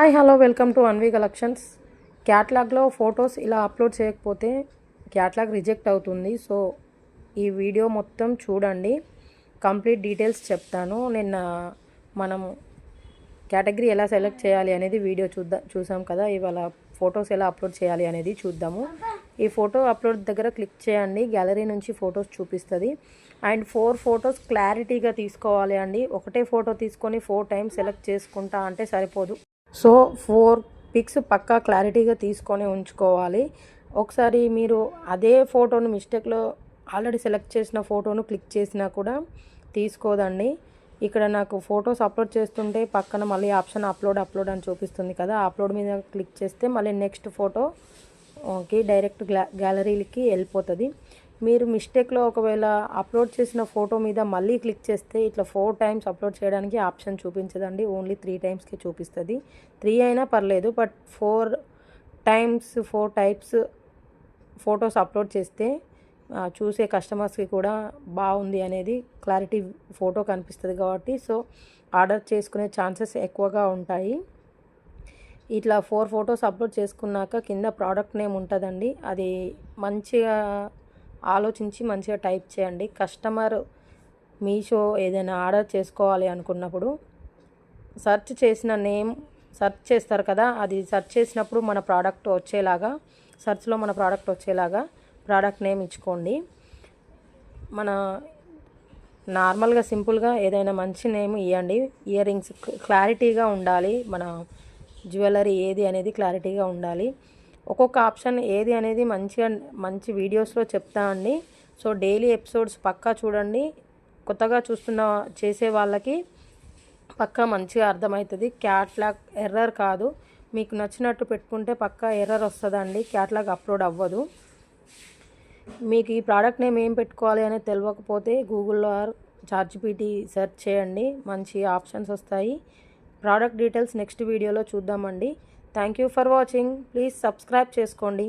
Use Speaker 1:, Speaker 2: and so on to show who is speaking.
Speaker 1: Hi hello welcome to Anvi collections. క్యాట్లాగ్లో photos ఇలా upload చేయకపోతే క్యాట్లాగ్ రిజెక్ట్ అవుతుంది. సో ఈ వీడియో మొత్తం చూడండి, కంప్లీట్ డీటెయిల్స్ చెప్తాను. నిన్న మనం కేటగిరీ ఎలా సెలెక్ట్ చేయాలి అనేది వీడియో చూసాం కదా. ఇవాళ ఫొటోస్ ఎలా అప్లోడ్ చేయాలి అనేది చూద్దాము. ఈ ఫోటో అప్లోడ్ దగ్గర క్లిక్ చేయండి, గ్యాలరీ నుంచి ఫొటోస్ చూపిస్తుంది. అండ్ 4 ఫొటోస్ క్లారిటీగా తీసుకోవాలి అండి. ఒకటే ఫోటో తీసుకొని 4 టైమ్స్ సెలెక్ట్ చేసుకుంటా అంటే సరిపోదు. సో 4 పిక్స్ పక్కా క్లారిటీగా తీసుకొని ఉంచుకోవాలి. ఒకసారి మీరు అదే ఫోటోను మిస్టేక్లో ఆల్రెడీ సెలెక్ట్ చేసిన ఫోటోను క్లిక్ చేసినా కూడా తీసుకోదండి. ఇక్కడ నాకు ఫొటోస్ అప్లోడ్ చేస్తుంటే పక్కన మళ్ళీ ఆప్షన్ అప్లోడ్ అని చూపిస్తుంది కదా. అప్లోడ్ మీద క్లిక్ చేస్తే మళ్ళీ నెక్స్ట్ ఫోటోకి డైరెక్ట్ గ్యాలరీకి వెళ్ళిపోతుంది. మీరు మిస్టేక్లో ఒకవేళ అప్లోడ్ చేసిన ఫోటో మీద మళ్ళీ క్లిక్ చేస్తే ఇట్లా 4 టైమ్స్ అప్లోడ్ చేయడానికి ఆప్షన్ చూపించదండి, ఓన్లీ 3 టైమ్స్కి చూపిస్తుంది. 3 అయినా పర్లేదు, but 4 times 4 types photos upload చేస్తే చూసే కస్టమర్స్కి కూడా బాగుంది అనేది క్లారిటీ ఫోటో కనిపిస్తుంది కాబట్టి సో ఆర్డర్ చేసుకునే ఛాన్సెస్ ఎక్కువగా ఉంటాయి. ఇట్లా 4 ఫొటోస్ అప్లోడ్ చేసుకున్నాక కింద ప్రోడక్ట్ నేమ్ ఉంటుందండి. అది మంచిగా ఆలోచించి మంచిగా టైప్ చేయండి. కస్టమర్ మీషో ఏదైనా ఆర్డర్ చేసుకోవాలి అనుకున్నప్పుడు సెర్చ్ చేసిన నేమ్ సెర్చ్ చేస్తారు కదా, అది సెర్చ్ చేసినప్పుడు మన ప్రోడక్ట్ వచ్చేలాగా, సెర్చ్లో మన ప్రోడక్ట్ వచ్చేలాగా ప్రోడక్ట్ నేమ్ ఇచ్చుకోండి. మన నార్మల్గా సింపుల్గా ఏదైనా మంచి నేమ్ ఇవ్వండి. ఇయర్ రింగ్స్ క్లారిటీగా ఉండాలి, మన జ్యువెలరీ ఏది అనేది క్లారిటీగా ఉండాలి. ఒక్కొక్క ఆప్షన్ ఏది అనేది మంచి వీడియోస్లో చెప్తా అండి. సో డైలీ ఎపిసోడ్స్ పక్కా చూడండి. కొత్తగా చేసే వాళ్ళకి పక్కా మంచిగా అర్థమవుతుంది. క్యాట్లాగ్ ఎర్రర్ కాదు, మీకు నచ్చినట్టు పెట్టుకుంటే పక్కా ఎర్రర్ వస్తుందండి, క్యాట్లాగ్ అప్లోడ్ అవ్వదు. మీకు ఈ ప్రోడక్ట్ నేమ్ ఏం పెట్టుకోవాలి అనేది తెలియకపోతే గూగుల్లో చాట్‌జీపీటీ సెర్చ్ చేయండి, మంచి ఆప్షన్స్ వస్తాయి. ప్రోడక్ట్ డీటెయిల్స్ నెక్స్ట్ వీడియోలో చూద్దామండి. Thank you for watching. Please subscribe చేసుకోండి.